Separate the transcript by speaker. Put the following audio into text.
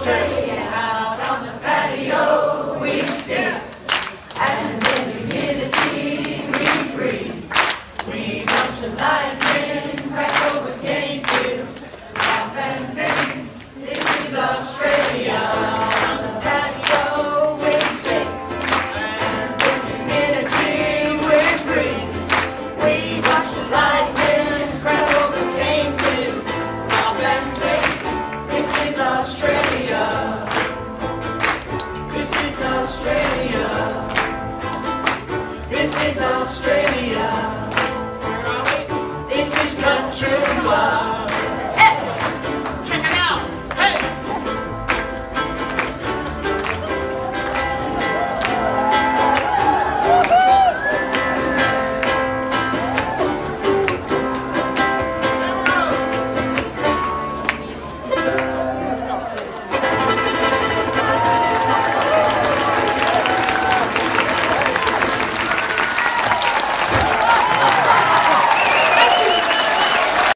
Speaker 1: Australia. Out on the patio we sit, and in the humidity we breathe. We watch the lightning crack over cane fields, laugh and think, this is Australia. Out on the patio we sit, and in the humidity we breathe. We watch the lightning crack over cane fields, laugh and think, this is Australia. This is Australia. This is Australia. This is country love.